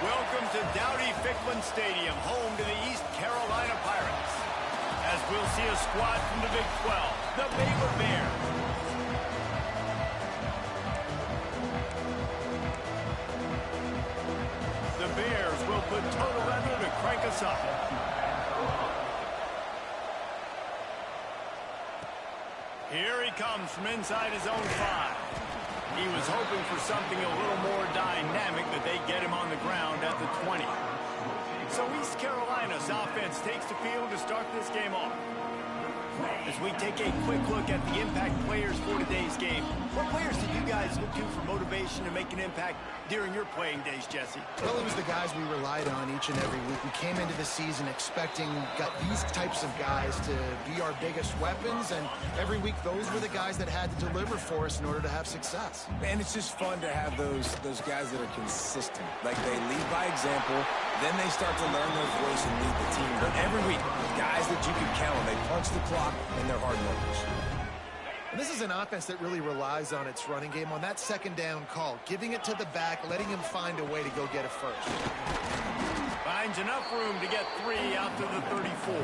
Welcome to Dowdy-Ficklin Stadium, home to the East Carolina Pirates. As we'll see a squad from the Big 12, the Baylor Bears. The Bears will put total leather to crank us up. Here he comes from inside his own 5. He was hoping for something a little more dynamic, but they get him on the ground at the 20. So East Carolina's offense takes the field to start this game off. As we take a quick look at the impact players for today's game, what players did you guys look to for motivation to make an impact during your playing days, Jesse? Well, it was the guys we relied on each and every week. We came into the season expecting these types of guys to be our biggest weapons, and every week those were the guys that had to deliver for us in order to have success. And it's just fun to have those guys that are consistent. Like, they lead by example, then they start to learn their voice and lead the team. But every week, guys that you can count on, they punch the clock, and they're hard workers. And this is an offense that really relies on its running game, on that second down call, giving it to the back, letting him find a way to go get a first. Finds enough room to get 3 out to the 34.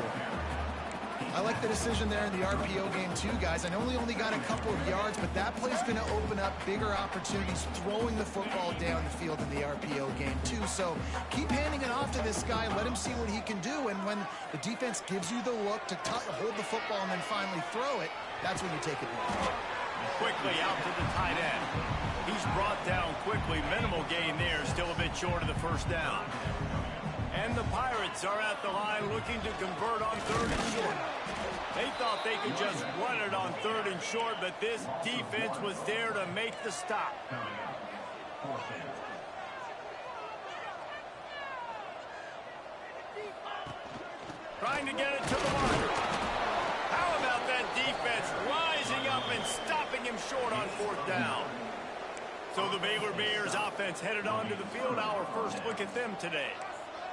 I like the decision there in the RPO game too, guys. I know he only got a couple of yards, but that play's going to open up bigger opportunities throwing the football down the field in the RPO game too. So keep handing it off to this guy. Let him see what he can do. And when the defense gives you the look to hold the football and then finally throw it, that's when you take it. Quickly out to the tight end. He's brought down quickly. Minimal gain there. Still a bit short of the first down. And the Pirates are at the line looking to convert on 3rd and short. They thought they could just run it on 3rd and short, but this defense was there to make the stop. Trying to get it to the marker. How about that defense rising up and stopping him short on 4th down? So the Baylor Bears offense headed onto the field. Our first look at them today.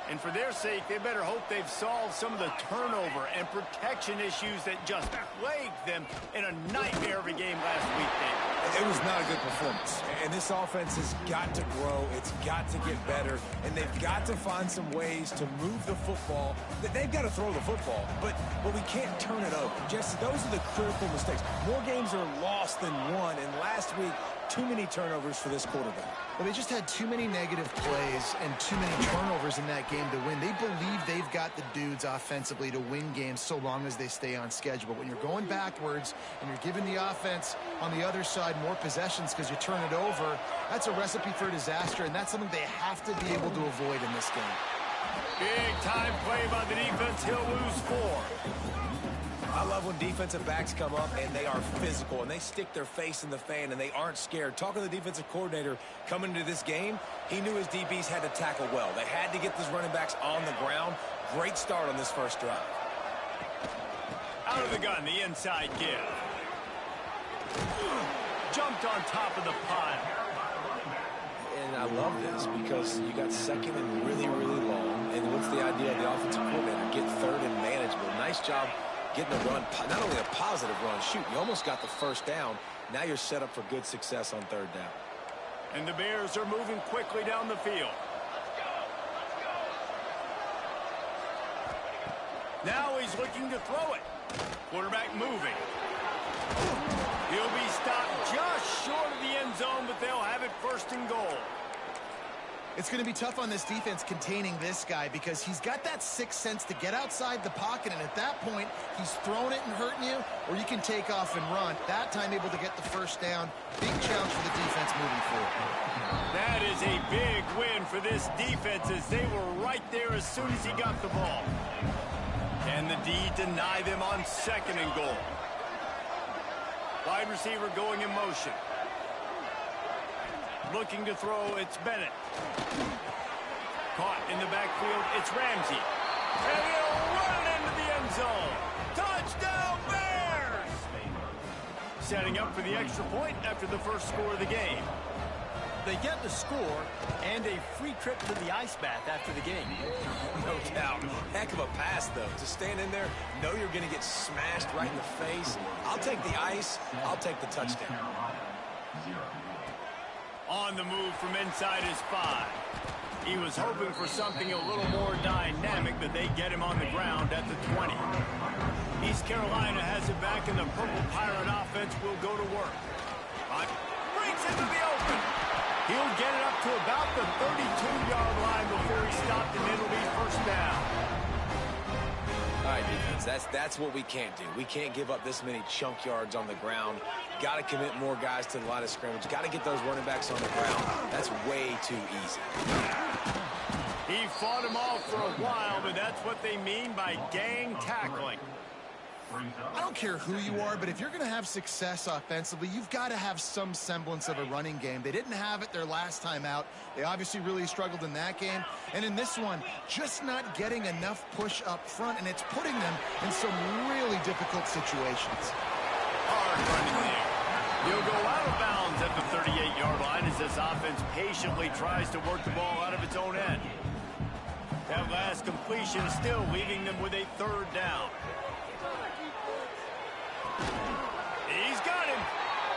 And for their sake, they better hope they've solved some of the turnover and protection issues that just plagued them in a nightmare of a game last week, Dave. It was not a good performance. And this offense has got to grow. It's got to get better. And they've got to find some ways to move the football. They've got to throw the football, but we can't turn it over. Jesse, those are the critical mistakes. More games are lost than won. And last week, too many turnovers for this quarterback. Well, they just had too many negative plays and too many turnovers in that game to win. They believe they've got the dudes offensively to win games so long as they stay on schedule. But when you're going backwards and you're giving the offense on the other side more possessions because you turn it over, that's a recipe for disaster, and that's something they have to be able to avoid in this game. Big time play by the defense. He'll lose 4. I love when defensive backs come up and they are physical and they stick their face in the fan and they aren't scared. Talking to the defensive coordinator coming into this game, he knew his DBs had to tackle well. They had to get these running backs on the ground. Great start on this first drive. Out of the gun, the inside give. Jumped on top of the pile. And I love this because you got 2nd and really, really long. And what's the idea of the offensive coordinator? Get 3rd and manageable. Nice job getting a run, not only a positive run, shoot, you almost got the first down. Now you're set up for good success on 3rd down. And the Bears are moving quickly down the field. Now he's looking to throw it. Quarterback moving. He'll be stopped just short of the end zone, but they'll have it 1st and goal. It's going to be tough on this defense containing this guy because he's got that 6th sense to get outside the pocket, and at that point, he's throwing it and hurting you, or you can take off and run. That time able to get the first down. Big challenge for the defense moving forward. That is a big win for this defense as they were right there as soon as he got the ball. Can the D deny them on 2nd and goal? Wide receiver going in motion. Looking to throw, it's Bennett. Caught in the backfield, it's Ramsey. And he'll run it into the end zone. Touchdown, Bears! Setting up for the extra point after the first score of the game. They get the score and a free trip to the ice bath after the game. No doubt. Heck of a pass, though. To stand in there, know you're going to get smashed right in the face. I'll take the ice. I'll take the touchdown. On the move from inside his 5. He was hoping for something a little more dynamic, that they get him on the ground at the 20. East Carolina has it back, and the Purple Pirate offense will go to work. Brings into the open. He'll get it up to about the 32-yard line before he's stopped, and it'll be first down. All right, defense, that's what we can't do. We can't give up this many chunk yards on the ground. Got to commit more guys to the line of scrimmage. Got to get those running backs on the ground. That's way too easy. He fought him off for a while, but that's what they mean by gang tackling. I don't care who you are, but if you're going to have success offensively, you've got to have some semblance of a running game. They didn't have it their last time out. They obviously really struggled in that game. And in this one, just not getting enough push up front, and it's putting them in some really difficult situations. Hard running there. He'll go out of bounds at the 38-yard line as this offense patiently tries to work the ball out of its own end. That last completion still leaving them with a third down. He's got him.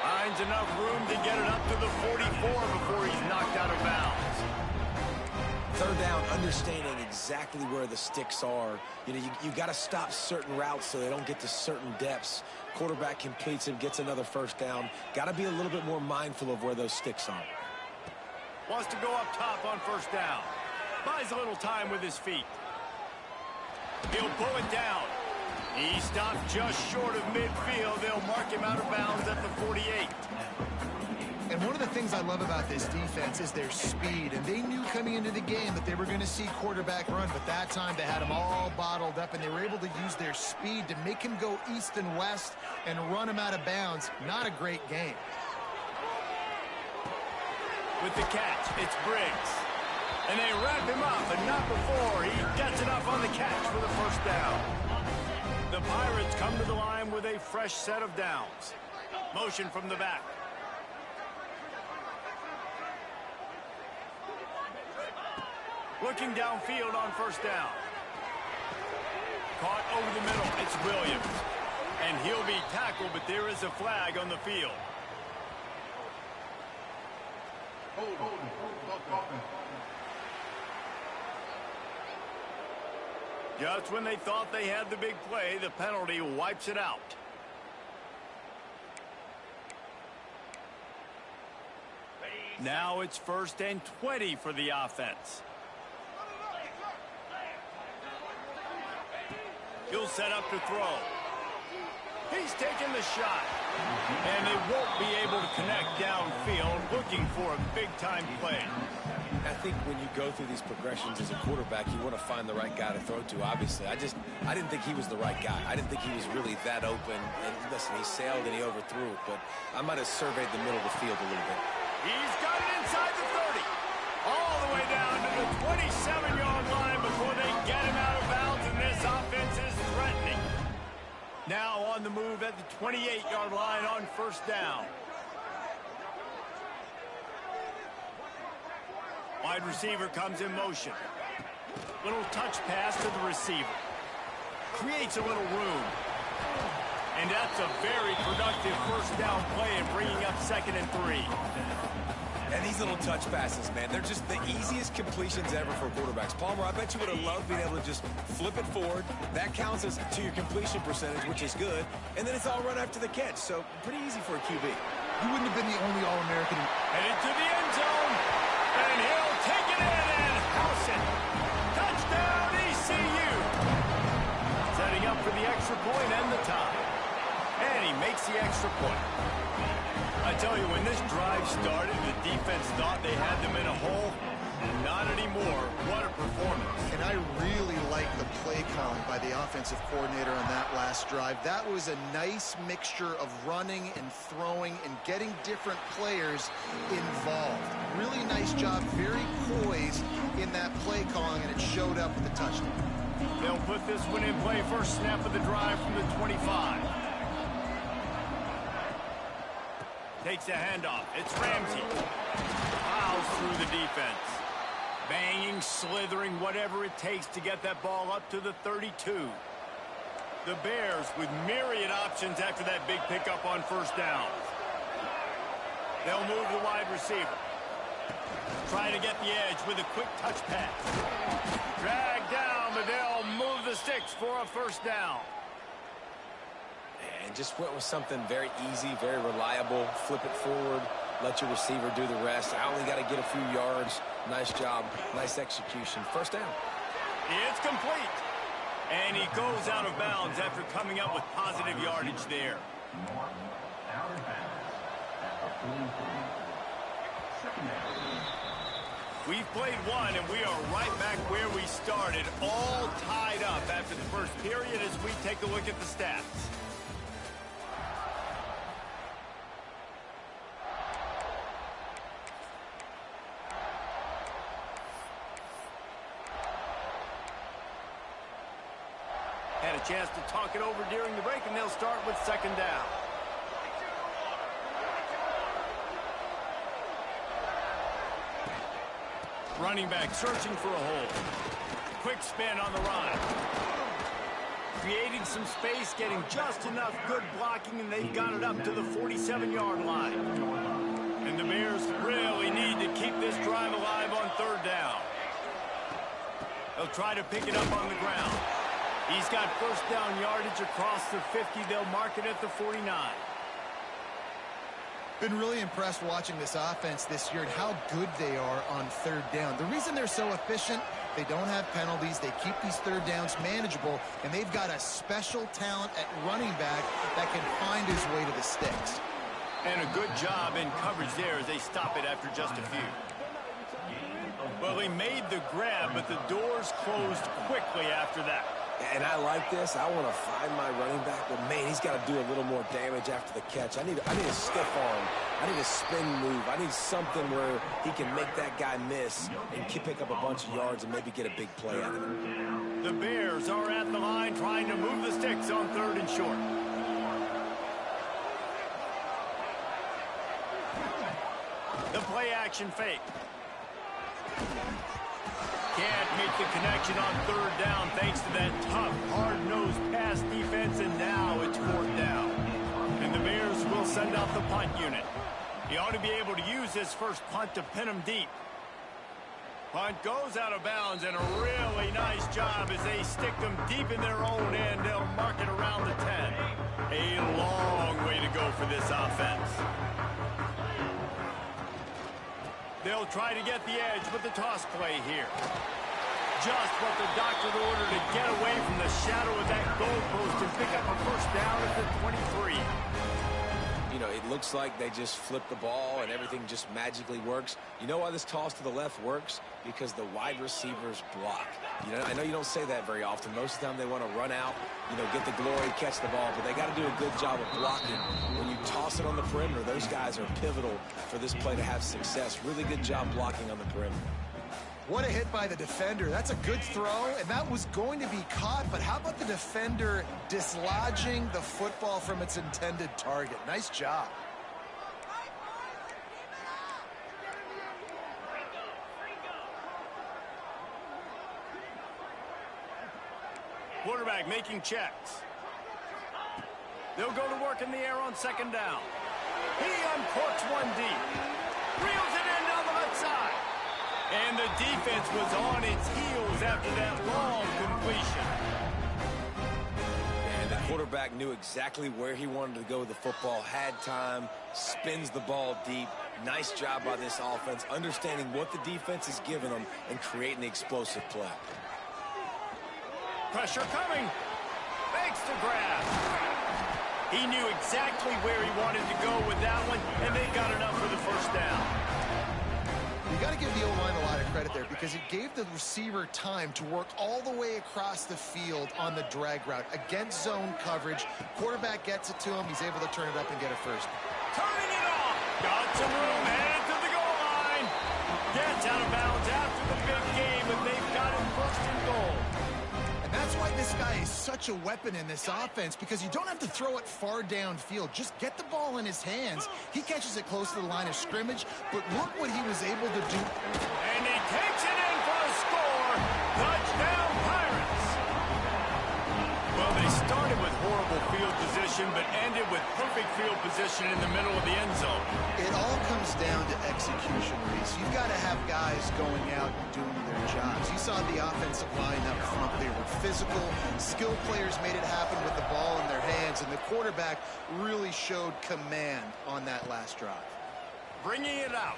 Finds enough room to get it up to the 44 before he's knocked out of bounds. Third down, understanding exactly where the sticks are. You know, you got to stop certain routes so they don't get to certain depths. Quarterback completes him, gets another first down. Got to be a little bit more mindful of where those sticks are. Wants to go up top on first down. Buys a little time with his feet. He'll pull it down. He stopped just short of midfield. They'll mark him out of bounds at the 48. And one of the things I love about this defense is their speed. And they knew coming into the game that they were going to see quarterback run. But that time they had him all bottled up, and they were able to use their speed to make him go east and west and run him out of bounds. Not a great game. With the catch, it's Briggs. And they wrap him up, and not before he gets enough on the catch for the first down. The Pirates come to the line with a fresh set of downs. Motion from the back. Looking downfield on first down. Caught over the middle. It's Williams. And he'll be tackled, but there is a flag on the field. Just when they thought they had the big play, the penalty wipes it out. Now it's 1st and 20 for the offense. He'll set up to throw. He's taking the shot. And they won't be able to connect downfield, looking for a big-time play. I think when you go through these progressions as a quarterback, you want to find the right guy to throw to, obviously. I didn't think he was the right guy. I didn't think he was really that open. And listen, he sailed and he overthrew it, but I might have surveyed the middle of the field a little bit. He's got it inside the 30. All the way down to the 27-yard line before they get him out of bounds, and this offense is threatening. Now on the move at the 28-yard line on first down. Wide receiver comes in motion. Little touch pass to the receiver. Creates a little room. And that's a very productive first down play and bringing up 2nd and 3. And these little touch passes, man, they're just the easiest completions ever for quarterbacks. Palmer, I bet you would have loved being able to just flip it forward. That counts as to your completion percentage, which is good. And then it's all run after the catch, so pretty easy for a QB. He wouldn't have been the only All-American. Headed to the end zone. And he'll take it in and house it. Touchdown, ECU. Setting up for the extra point and the tie. And he makes the extra point. I tell you, when this drive started, the defense thought they had them in a hole. Not anymore. What a performance. And I really like the play calling by the offensive coordinator on that last drive. That was a nice mixture of running and throwing and getting different players involved. Really nice job, very poised in that play calling, and it showed up with the touchdown. They'll put this one in play. First snap of the drive from the 25. Takes a handoff. It's Ramsey. Plows through the defense. Banging, slithering, whatever it takes to get that ball up to the 32. The Bears with myriad options after that big pickup on first down. They'll move the wide receiver. try to get the edge with a quick touch pass. Dragged down, but they'll move the sticks for a first down. And just went with something very easy, very reliable. Flip it forward, let your receiver do the rest. I only got to get a few yards. Nice job, nice execution. First down. It's complete. And he goes out of bounds after coming up with positive yardage there. We've played one, and we are right back where we started, all tied up after the first period as we take a look at the stats. Had a chance to talk it over during the break, and they'll start with second down. Running back searching for a hole. Quick spin on the run. Creating some space, getting just enough good blocking, and they've got it up to the 47-yard line. And the Bears really need to keep this drive alive on third down. They'll try to pick it up on the ground. He's got first down yardage across the 50. They'll mark it at the 49. Been really impressed watching this offense this year and how good they are on third down. The reason they're so efficient, they don't have penalties. They keep these third downs manageable, and they've got a special talent at running back that can find his way to the sticks. And a good job in coverage there as they stop it after just a few. Well, he made the grab, but the doors closed quickly after that. And I like this. I want to find my running back, but man, he's got to do a little more damage after the catch. I need a stiff arm. I need a spin move. I need something where he can make that guy miss and pick up a bunch of yards and maybe get a big play out of it. The Bears are at the line trying to move the sticks on third and short. The play action fake. Can't make the connection on third down thanks to that tough, hard-nosed pass defense, and now it's fourth down. And the Bears will send out the punt unit. He ought to be able to use his first punt to pin him deep. Punt goes out of bounds, and a really nice job as they stick them deep in their own end. They'll mark it around the 10. A long way to go for this offense. They'll try to get the edge with the toss play here. Just what the doctor ordered to get away from the shadow of that goalpost and pick up a first down at the 23. You know, it looks like they just flip the ball and everything just magically works. You know why this toss to the left works? Because the wide receivers block. You know, I know you don't say that very often. Most of the time they want to run out, you know, get the glory, catch the ball, but they got to do a good job of blocking. When you toss it on the perimeter, those guys are pivotal for this play to have success. Really good job blocking on the perimeter. What a hit by the defender. That's a good throw, and that was going to be caught, but how about the defender dislodging the football from its intended target? Nice job. Quarterback making checks. They'll go to work in the air on second down. He uncorks one deep. Reels it in down the left side. And the defense was on its heels after that long completion. And the quarterback knew exactly where he wanted to go with the football, had time, spins the ball deep. Nice job by this offense, understanding what the defense is giving them and creating the explosive play. Pressure coming. Fakes the grab. He knew exactly where he wanted to go with that one, and they got enough for the first down. You got to give the O-line a lot of credit there because it gave the receiver time to work all the way across the field on the drag route. Against zone coverage, quarterback gets it to him. He's able to turn it up and get it first. Turning it off. Got some room, headed to the goal line. Gets out of bounds after the big game, and they've got him first and goal. That's why this guy is such a weapon in this offense, because you don't have to throw it far downfield. Just get the ball in his hands. He catches it close to the line of scrimmage, but look what he was able to do. And he takes it in for a score. Touchdown, Pirates. Well, they started with horrible field position motion, but ended with perfect field position in the middle of the end zone. It all comes down to execution, Reese. You've got to have guys going out and doing their jobs. You saw the offensive line up front. They were physical. Skilled players made it happen with the ball in their hands, and the quarterback really showed command on that last drive. Bringing it out.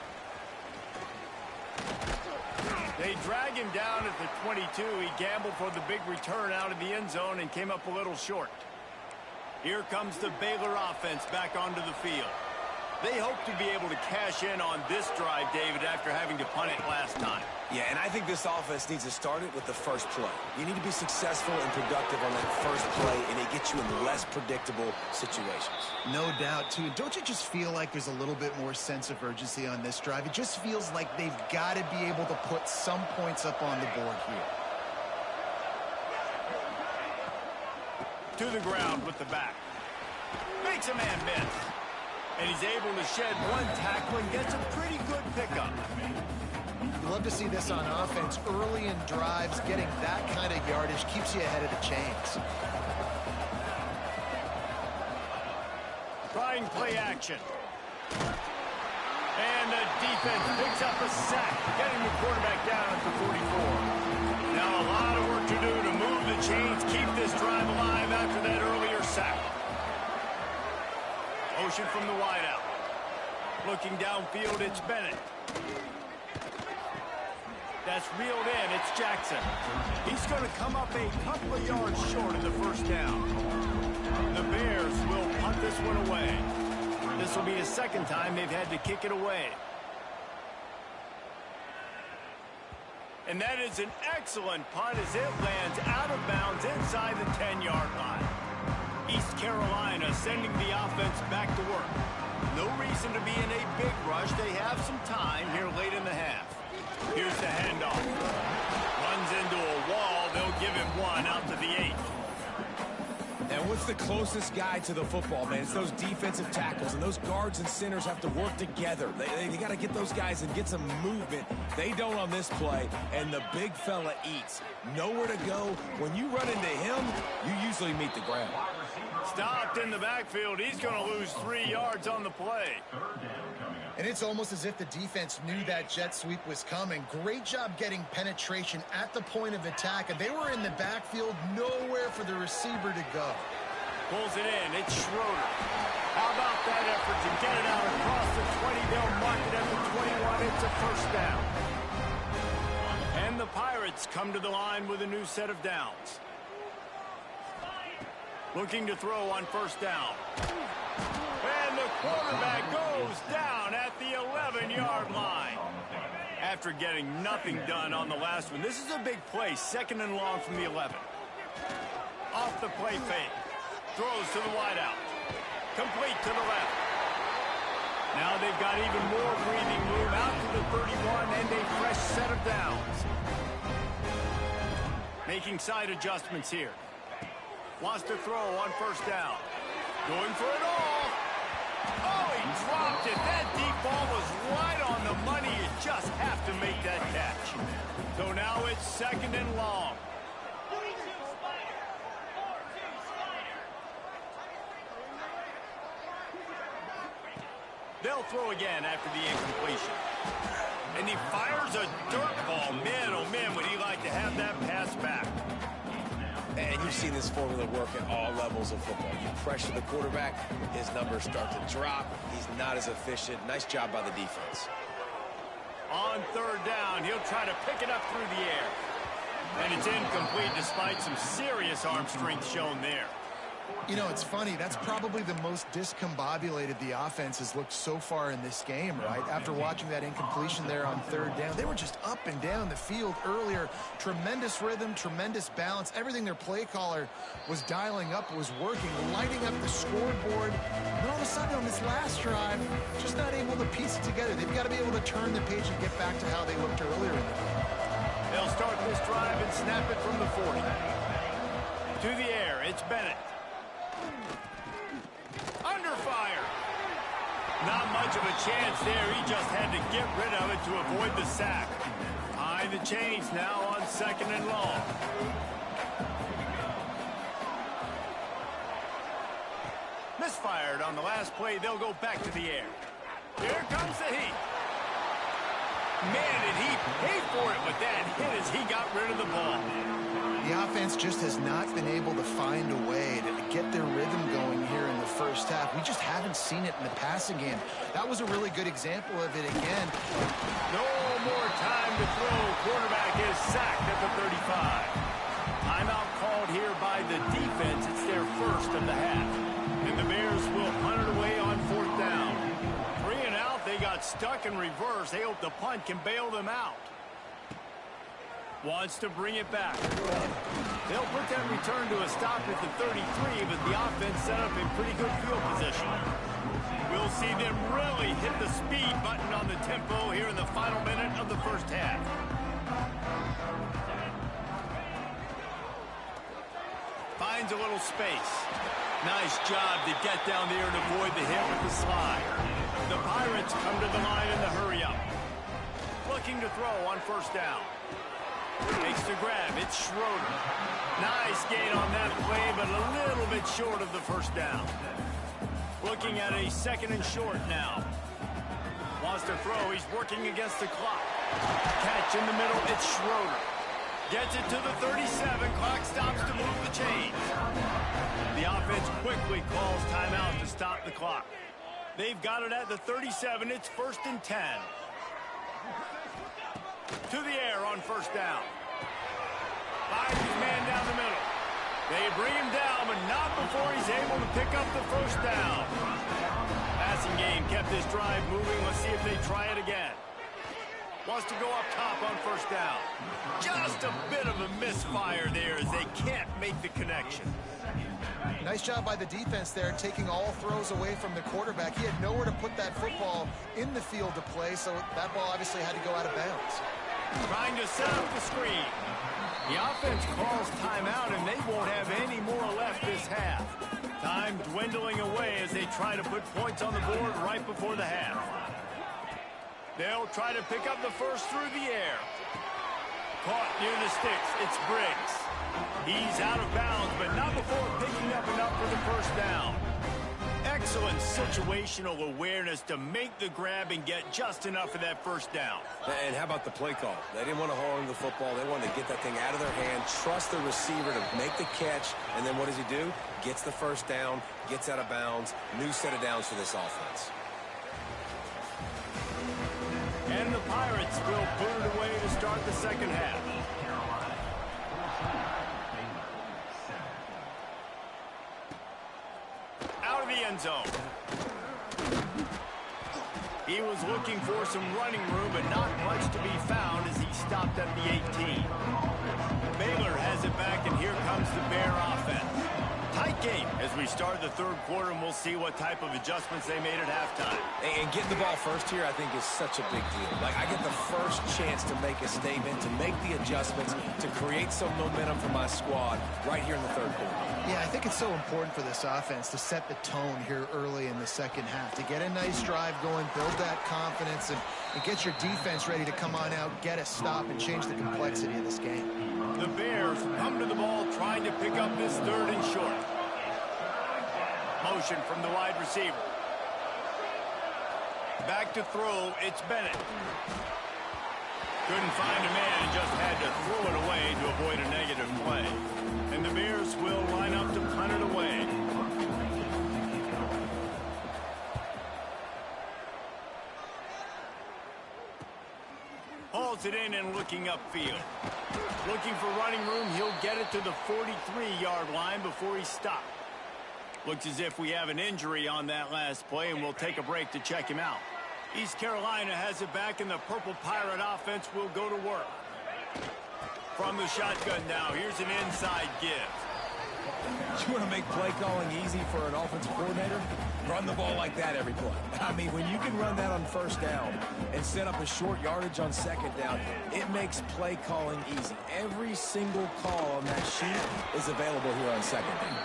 They drag him down at the 22. He gambled for the big return out of the end zone and came up a little short. Here comes the Baylor offense back onto the field. They hope to be able to cash in on this drive, David, after having to punt it last time. Yeah, and I think this offense needs to start it with the first play. You need to be successful and productive on that first play, and it gets you in less predictable situations. No doubt, too. Don't you just feel like there's a little bit more sense of urgency on this drive? It just feels like they've got to be able to put some points up on the board here. To the ground with the back. Makes a man miss. And he's able to shed one tackle and gets a pretty good pickup. You love to see this on offense. Early in drives, getting that kind of yardage keeps you ahead of the chains. Trying play action. And the defense picks up a sack, getting the quarterback down at the 44. Now a lot of work to do to move the chains, keep this drive alive after that earlier sack. Motion from the wideout. Looking downfield, it's Bennett. That's reeled in, it's Jackson. He's going to come up a couple of yards short of the first down. The Bears will punt this one away. This will be the second time they've had to kick it away. And that is an excellent punt as it lands out of bounds inside the 10-yard line. East Carolina sending the offense back to work. No reason to be in a big rush. They have some time here late in the half. Here's the handoff. Runs into a wall. They'll give him one out to the 8. And what's the closest guy to the football, man? It's those defensive tackles, and those guards and centers have to work together. They got to get those guys and get some movement. They don't on this play, and the big fella eats. Nowhere to go. When you run into him, you usually meet the ground. Stopped in the backfield. He's going to lose 3 yards on the play. And it's almost as if the defense knew that jet sweep was coming. Great job getting penetration at the point of attack, and they were in the backfield, nowhere for the receiver to go. Pulls it in. It's Schroeder. How about that effort to get it out across the 20? They'll mark it at the 21. It's a first down. And the Pirates come to the line with a new set of downs. Looking to throw on first down. And the quarterback goes down at the 11-yard line. After getting nothing done on the last one, this is a big play, second and long from the 11. Off the play fake. Throws to the wideout. Complete to the left. Now they've got even more breathing room out to the 31 and a fresh set of downs. Making side adjustments here. Wants to throw on first down. Going for it all. Oh, he dropped it. That deep ball was right on the money. You just have to make that catch. So now it's second and long. They'll throw again after the incompletion. And he fires a dirt ball. Man, oh man, would he like to have that pass back. And you've seen this formula work at all levels of football. You pressure the quarterback, his numbers start to drop. He's not as efficient. Nice job by the defense. On third down, he'll try to pick it up through the air. And it's incomplete despite some serious arm strength shown there. You know, it's funny. That's probably the most discombobulated the offense has looked so far in this game, right? After watching that incompletion there on third down, they were just up and down the field earlier. Tremendous rhythm, tremendous balance. Everything their play caller was dialing up was working, lighting up the scoreboard. And all of a sudden on this last drive, just not able to piece it together. They've got to be able to turn the page and get back to how they looked earlier in the game. They'll start this drive and snap it from the 40. To the air, it's Bennett. Under fire. Not much of a chance there. He just had to get rid of it to avoid the sack. Behind the chains now on second and long. misfired on the last play. They'll go back to the air. Here comes the heat. Man, did he pay for it with that hit as he got rid of the ball. The offense just has not been able to find a way to get their rhythm going here in the first half. We just haven't seen it in the passing game. That was a really good example of it again. No more time to throw. Quarterback is sacked at the 35. Timeout called here by the defense. It's their first of the half. And the Bears will punt it away on 4th down. 3 and out. They got stuck in reverse. They hope the punt can bail them out. Wants to bring it back. They'll put that return to a stop at the 33, but the offense set up in pretty good field position. We'll see them really hit the speed button on the tempo here in the final minute of the first half. Finds a little space. Nice job to get down there and avoid the hit with the slide. The Pirates come to the line in the hurry-up. Looking to throw on 1st down. Makes the grab. It's Schroeder. Nice gain on that play, but a little bit short of the 1st down. Looking at a 2nd and short now. Wants to throw. He's working against the clock. Catch in the middle. It's Schroeder. Gets it to the 37. Clock stops to move the chains. The offense quickly calls timeout to stop the clock. They've got it at the 37. It's 1st and 10. To the air on 1st down. Fires his man down the middle. They bring him down, but not before he's able to pick up the 1st down. Passing game kept this drive moving. Let's see if they try it again. Wants to go up top on 1st down. Just a bit of a misfire there as they can't make the connection. Nice job by the defense there, taking all throws away from the quarterback. He had nowhere to put that football in the field to play, so that ball obviously had to go out of bounds. Trying to set up the screen. The offense calls timeout, and they won't have any more left this half. Time dwindling away as they try to put points on the board right before the half. They'll try to pick up the first through the air. Caught near the sticks. It's Briggs. He's out of bounds, but not before picking up enough for the 1st down. Excellent situational awareness to make the grab and get just enough of that 1st down. And how about the play call? They didn't want to hold on to the football. They wanted to get that thing out of their hand, trust the receiver to make the catch, and then what does he do? Gets the 1st down, gets out of bounds. New set of downs for this offense. And the Pirates will put it away to start the 2nd half. Out of the end zone. He was looking for some running room, but not much to be found as he stopped at the 18. Baylor has it back, and here comes the Bear offense. Tight game as we start the 3rd quarter, and we'll see what type of adjustments they made at halftime. And getting the ball first here, I think, is such a big deal. Like, I get the first chance to make a statement, to make the adjustments, to create some momentum for my squad right here in the 3rd quarter. Yeah, I think it's so important for this offense to set the tone here early in the 2nd half, to get a nice drive going, build that confidence, and get your defense ready to come on out, get a stop, and change the complexity of this game. The Bears come to the ball trying to pick up this 3rd and short. Motion from the wide receiver. Back to throw, it's Bennett. Couldn't find a man and just had to throw it away to avoid a negative play. And the Bears will line up to punt it away. Hauls it in and looking upfield. Looking for running room, he'll get it to the 43-yard line before he stopped. Looks as if we have an injury on that last play, and we'll take a break to check him out. East Carolina has it back, and the Purple Pirate offense will go to work. From the shotgun now, here's an inside give. You want to make play calling easy for an offensive coordinator? Run the ball like that every play. I mean, when you can run that on 1st down and set up a short yardage on 2nd down, it makes play calling easy. Every single call on that sheet is available here on 2nd down.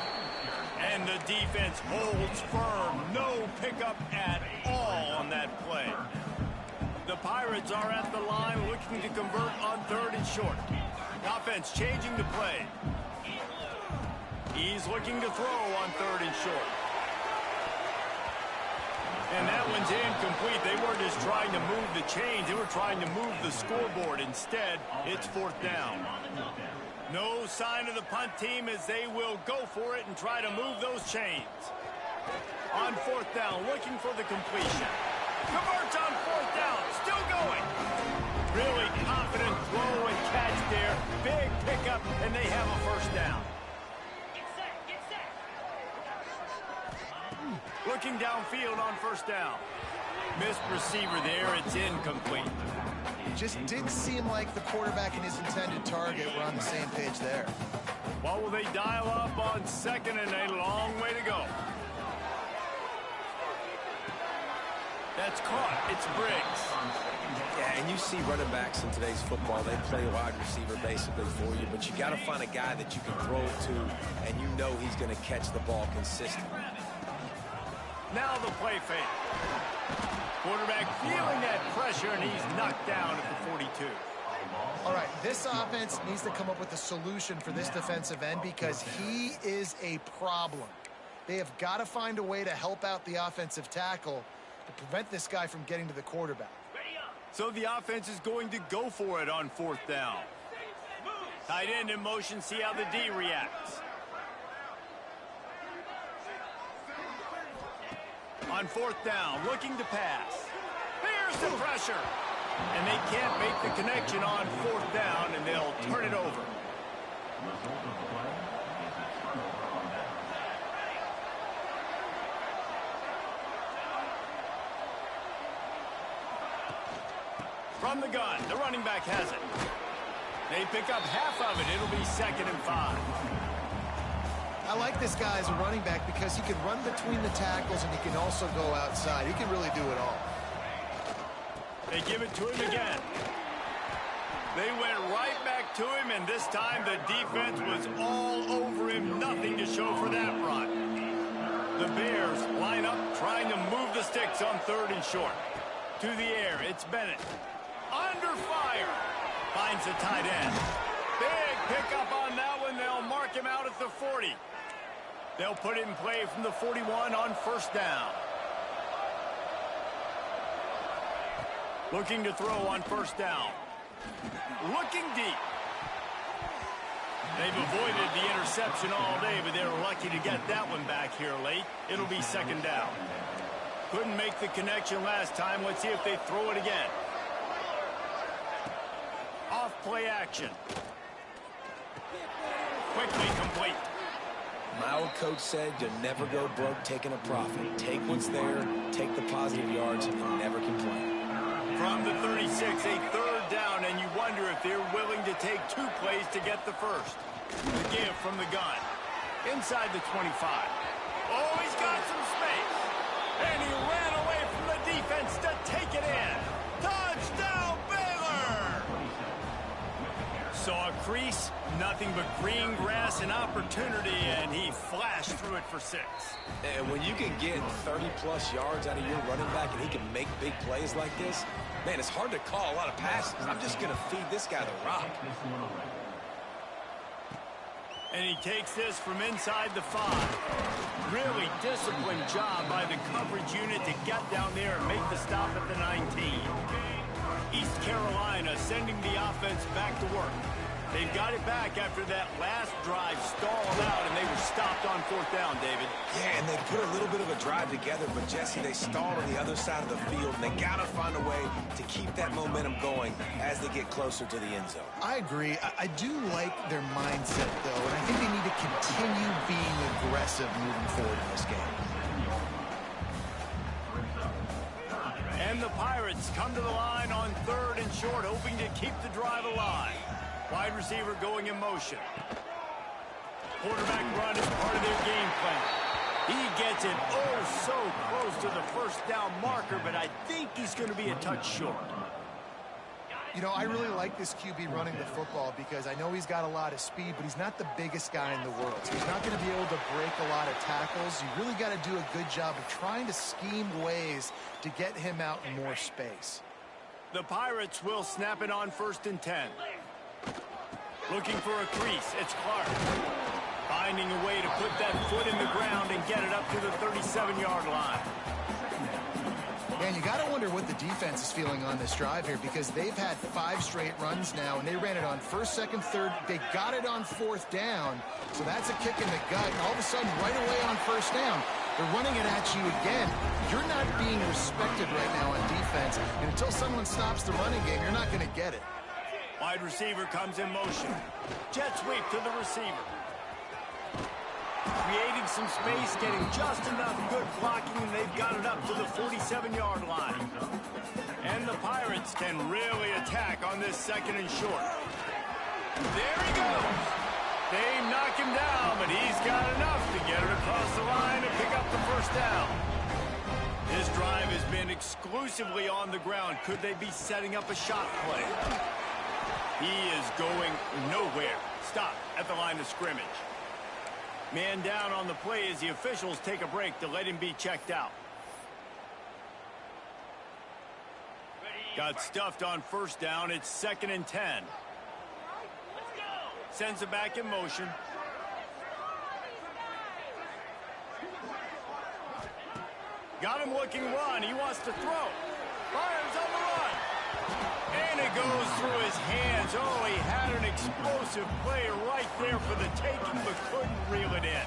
And the defense holds firm. No pickup at all on that play. The Pirates are at the line looking to convert on 3rd and short. Offense changing the play. He's looking to throw on 3rd and short. And that one's incomplete. They weren't just trying to move the chains. They were trying to move the scoreboard. Instead, it's fourth down. No sign of the punt team as they will go for it and try to move those chains. On fourth down, looking for the completion. Converts on fourth down. Still going. Really confident throw and catch there. Big pickup, and they have a first down. Looking downfield on first down. Missed receiver there. It's incomplete. It just didn't seem like the quarterback and his intended target were on the same page there. What will they dial up on second and a long way to go? That's caught. It's Briggs. Yeah, and you see running backs in today's football, they play wide receiver basically for you, but you got to find a guy that you can throw it to, and you know he's going to catch the ball consistently. Now the play fake. Quarterback feeling that pressure, and he's knocked down at the 42. All right, this offense needs to come up with a solution for this defensive end because he is a problem. They have got to find a way to help out the offensive tackle to prevent this guy from getting to the quarterback. So the offense is going to go for it on fourth down. Tight end in motion, see how the D reacts. On fourth down, looking to pass. Here's the pressure. And they can't make the connection on fourth down, and they'll turn it over. From the gun, the running back has it. They pick up half of it. It'll be 2nd and 5. I like this guy as a running back because he can run between the tackles and he can also go outside. He can really do it all. They give it to him again. They went right back to him, and this time the defense was all over him. Nothing to show for that run. The Bears line up trying to move the sticks on 3rd and short. To the air, it's Bennett. Under fire. Finds the tight end. Big pickup on that one. They'll mark him out at the 40. They'll put it in play from the 41 on first down. Looking to throw on first down. Looking deep. They've avoided the interception all day, but they're lucky to get that one back here late. It'll be 2nd down. Couldn't make the connection last time. Let's see if they throw it again. Off play action. Quickly complete. My old coach said you'll never go broke taking a profit. Take what's there, take the positive yards, and never complain. From the 36, a 3rd down, and you wonder if they're willing to take 2 plays to get the first. The give from the gun. Inside the 25. Oh, he's got some space. And he ran away from the defense to take it in. Touchdown, Baylor! Saw a crease, nothing but green grass and opportunity, and he flashed through it for 6. And when you can get 30-plus yards out of your running back and he can make big plays like this, man, it's hard to call a lot of passes. I'm just going to feed this guy the rock. And he takes this from inside the 5. Really disciplined job by the coverage unit to get down there and make the stop at the 19. East Carolina sending the offense back to work. They've got it back after that last drive stalled out, and they were stopped on fourth down, David. Yeah, and they put a little bit of a drive together, but, Jesse, they stalled on the other side of the field, and they got to find a way to keep that momentum going as they get closer to the end zone. I agree. I do like their mindset, though, and I think they need to continue being aggressive moving forward in this game. And the Pirates come to the line on 3rd and short, hoping to keep the drive alive. Wide receiver going in motion. Quarterback run is part of their game plan. He gets it oh so close to the first down marker, but I think he's going to be a touch short. You know, I really like this QB running the football because I know he's got a lot of speed, but he's not the biggest guy in the world. So he's not going to be able to break a lot of tackles. You really got to do a good job of trying to scheme ways to get him out in more space. The Pirates will snap it on 1st and 10. Looking for a crease. It's Clark. Finding a way to put that foot in the ground and get it up to the 37-yard line. And you got to wonder what the defense is feeling on this drive here, because they've had 5 straight runs now, and they ran it on first, second, third. They got it on 4th down, so that's a kick in the gut. And all of a sudden, right away on 1st down, they're running it at you again. You're not being respected right now on defense, and until someone stops the running game, you're not going to get it. Wide receiver comes in motion. Jet sweep to the receiver. Creating some space, getting just enough good blocking, and they've got it up to the 47-yard line. And the Pirates can really attack on this 2nd and short. There he goes. They knock him down, but he's got enough to get it across the line and pick up the 1st down. This drive has been exclusively on the ground. Could they be setting up a shot play? He is going nowhere. Stop at the line of scrimmage. Man down on the play as the officials take a break to let him be checked out. Got stuffed on 1st down. It's 2nd and 10. Sends it back in motion. Got him looking run. He wants to throw. Fires on the run. And it goes through his hands. Oh, he had an explosive play right there for the taking, but couldn't reel it in.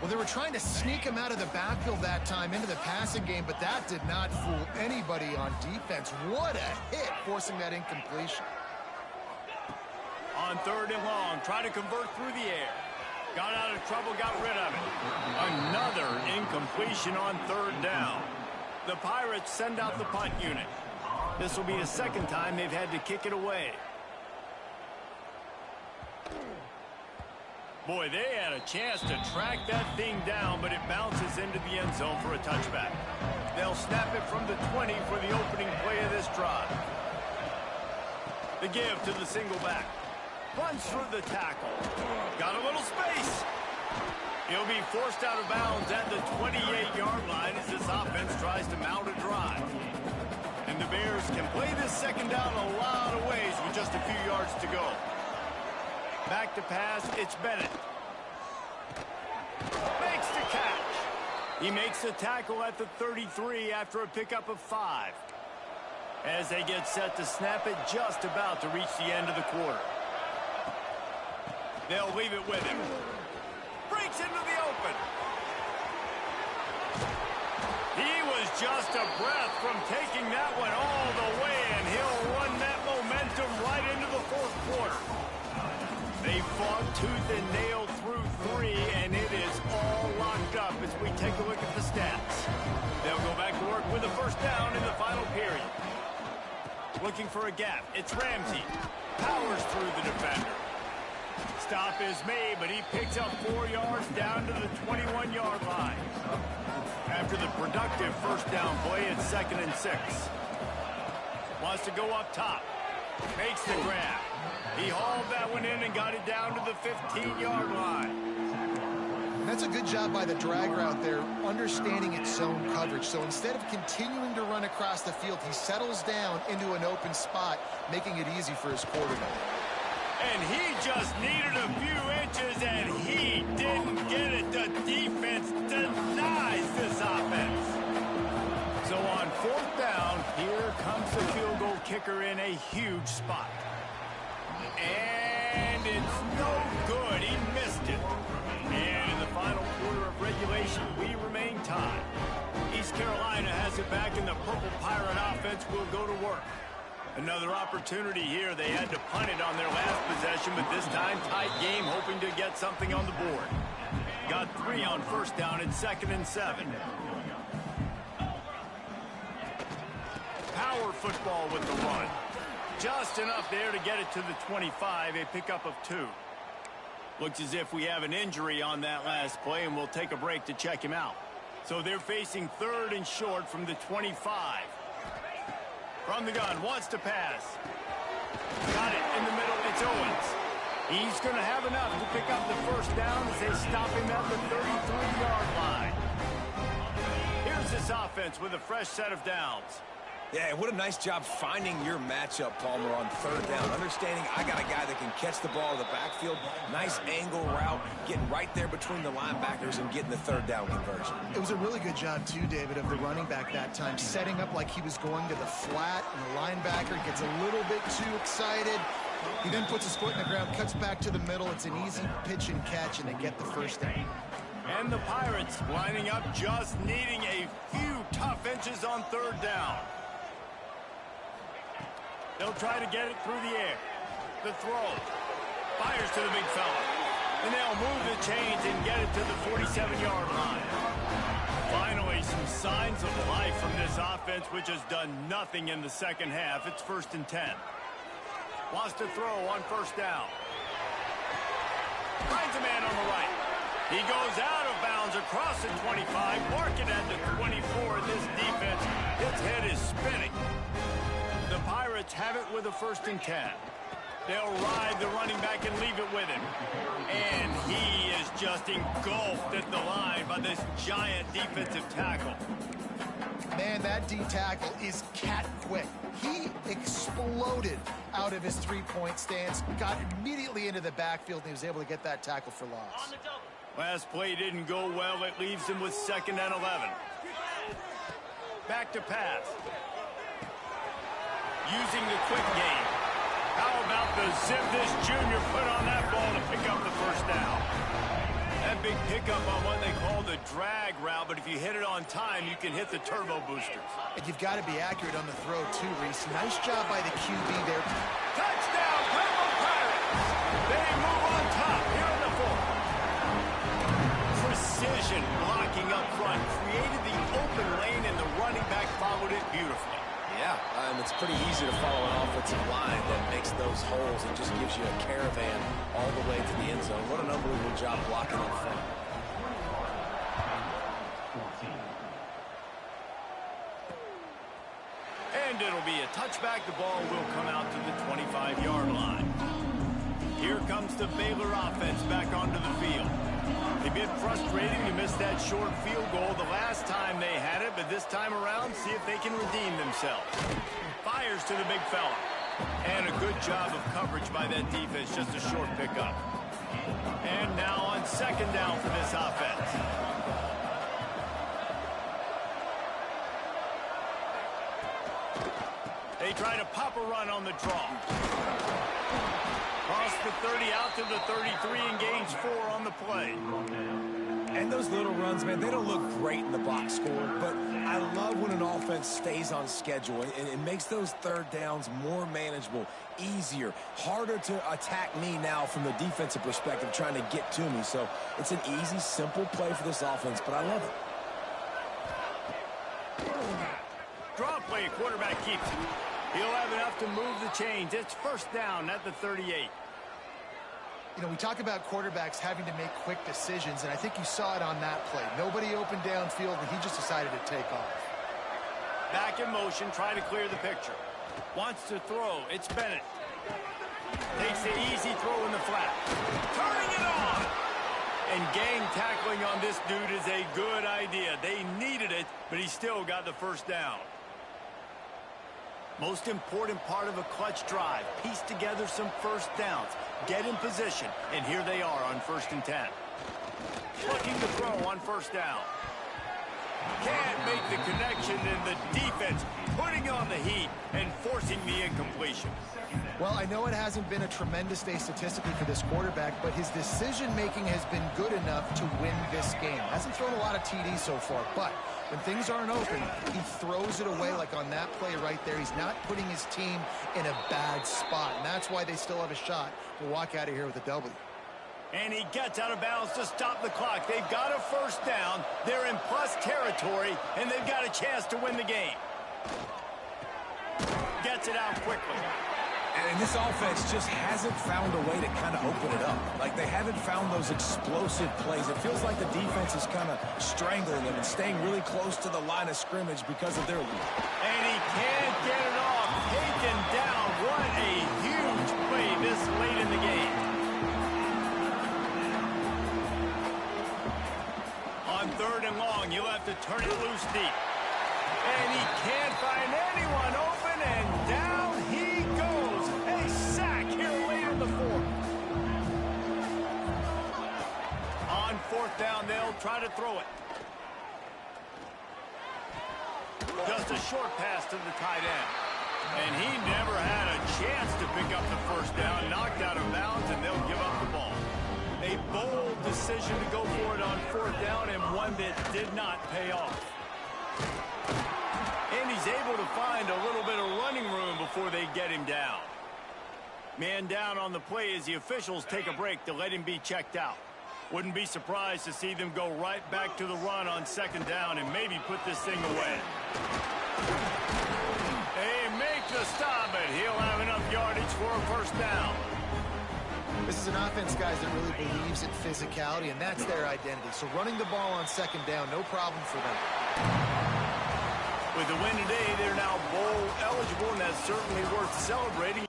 Well, they were trying to sneak him out of the backfield that time into the passing game, but that did not fool anybody on defense. What a hit, forcing that incompletion. On 3rd and long, trying to convert through the air. Got out of trouble, got rid of it. Another incompletion on 3rd down. The Pirates send out the punt unit. This will be the 2nd time they've had to kick it away. Boy, they had a chance to track that thing down, but it bounces into the end zone for a touchback. They'll snap it from the 20 for the opening play of this drive. The give to the single back. Runs through the tackle. Got a little space. He'll be forced out of bounds at the 28-yard line as this offense tries to mount a drive. And the Bears can play this 2nd down a lot of ways with just a few yards to go. Back to pass, it's Bennett. Makes the catch. He makes the tackle at the 33 after a pickup of 5. As they get set to snap it, just about to reach the end of the quarter. They'll leave it with him. Breaks into the open. He was just a breath from taking that one all the way, and he'll run that momentum right into the 4th quarter. They fought tooth and nail through 3, and it is all locked up as we take a look at the stats. They'll go back to work with a 1st down in the final period. Looking for a gap. It's Ramsey. Powers through the defender. Stop is made, but he picks up 4 yards down to the 21-yard line. After the productive 1st down play, it's 2nd and 6. Wants to go up top. Makes the grab. He hauled that one in and got it down to the 15-yard line. That's a good job by the drag route there, understanding its zone coverage. So instead of continuing to run across the field, he settles down into an open spot, making it easy for his quarterback. And he just needed a few inches, and he didn't get it. The defense denies this offense. So on 4th down, here comes the field goal kicker in a huge spot. And it's no good. He missed it. And in the final quarter of regulation, we remain tied. East Carolina has it back, and the Purple Pirate offense will go to work. Another opportunity here. They had to punt it on their last possession, but this time tight game, hoping to get something on the board. Got 3 on 1st down and 2nd and 7. Power football with the run. Just enough there to get it to the 25, a pickup of 2. Looks as if we have an injury on that last play, and we'll take a break to check him out. So they're facing 3rd and short from the 25. From the gun, wants to pass. Got it in the middle, it's Owens. He's going to have enough to pick up the 1st down as they stop him at the 33-yard line. Here's this offense with a fresh set of downs. Yeah, what a nice job finding your matchup, Palmer, on third down. Understanding I got a guy that can catch the ball in the backfield. Nice angle route, getting right there between the linebackers and getting the third down conversion. It was a really good job, too, David, of the running back that time, setting up like he was going to the flat, and the linebacker gets a little bit too excited. He then puts his foot in the ground, cuts back to the middle. It's an easy pitch and catch, and they get the first down. And the Pirates lining up, just needing a few tough inches on third down. They'll try to get it through the air. The throw. Fires to the big fella. And they'll move the chains and get it to the 47-yard line. Finally, some signs of life from this offense, which has done nothing in the second half. It's 1st and 10. Wants to throw on first down. Finds a man on the right. He goes out of bounds across the 25, marking at the 24. This defense, its head is spinning. The Pirates have it with a 1st and 10. They'll ride the running back and leave it with him. And he is just engulfed at the line by this giant defensive tackle. Man, that D tackle is cat quick. He exploded out of his three-point stance, got immediately into the backfield, and he was able to get that tackle for loss. Last play didn't go well. It leaves him with 2nd and 11. Back to pass. Using the quick game. How about the zip this junior put on that ball to pick up the first down? That big pickup on what they call the drag route, but if you hit it on time, you can hit the turbo boosters. And you've got to be accurate on the throw, too, Reese. Nice job by the QB there. Touchdown, Purple Pirates! They move on top here in the 4th. Precision blocking up front created the open lane, and the running back followed it beautifully. Yeah, it's pretty easy to follow an offensive line that makes those holes and just gives you a caravan all the way to the end zone. What an unbelievable job blocking up front. And it'll be a touchback. The ball will come out to the 25-yard line. Here comes the Baylor offense back onto the field. They've been frustrated to miss that short field goal the last time they had it, but this time around, see if they can redeem themselves. Fires to the big fella. And a good job of coverage by that defense, just a short pickup. And now on 2nd down for this offense. They try to pop a run on the draw. Cross the 30 out to the 33 and gains 4 on the play. And those little runs, man, they don't look great in the box score, but I love when an offense stays on schedule and it makes those third downs more manageable, easier, harder to attack me now from the defensive perspective trying to get to me. So it's an easy, simple play for this offense, but I love it. Draw play, quarterback keeps it. He'll have enough to move the chains. It's 1st down at the 38. You know, we talk about quarterbacks having to make quick decisions, and I think you saw it on that play. Nobody opened downfield, and he just decided to take off. Back in motion, trying to clear the picture. Wants to throw. It's Bennett. Takes the easy throw in the flat. Turning it on! And gang tackling on this dude is a good idea. They needed it, but he still got the first down. Most important part of a clutch drive. Piece together some first downs. Get in position. And here they are on 1st and 10. Looking to throw on first down. Can't make the connection, and the defense putting on the heat and forcing the incompletion. Well, I know it hasn't been a tremendous day statistically for this quarterback, but his decision-making has been good enough to win this game. Hasn't thrown a lot of TDs so far, but when things aren't open, he throws it away like on that play right there. He's not putting his team in a bad spot, and that's why they still have a shot to walk out of here with a W. And he gets out of bounds to stop the clock. They've got a first down. They're in plus territory, and they've got a chance to win the game. Gets it out quickly. And this offense just hasn't found a way to kind of open it up. Like, they haven't found those explosive plays. It feels like the defense is kind of strangling them and staying really close to the line of scrimmage because of their lead. And he can't get it off. Taken down. What a huge play this late in the game. On 3rd and long, you'll have to turn it loose deep. And he can't find anyone open, and down he goes. A sack here late in the fourth. On fourth down, they'll try to throw it. Just a short pass to the tight end. And he never had a chance to pick up the first down. Knocked out of bounds, and they'll give up the ball. A bold decision to go for it on fourth down, and one that did not pay off. And he's able to find a little bit of running room before they get him down. Man down on the play as the officials take a break to let him be checked out. Wouldn't be surprised to see them go right back to the run on second down and maybe put this thing away. They make the stop, but he'll have enough yardage for a first down. This is an offense, guys, that really believes in physicality, and that's their identity. So running the ball on second down, no problem for them. With the win today, they're now bowl eligible, and that's certainly worth celebrating.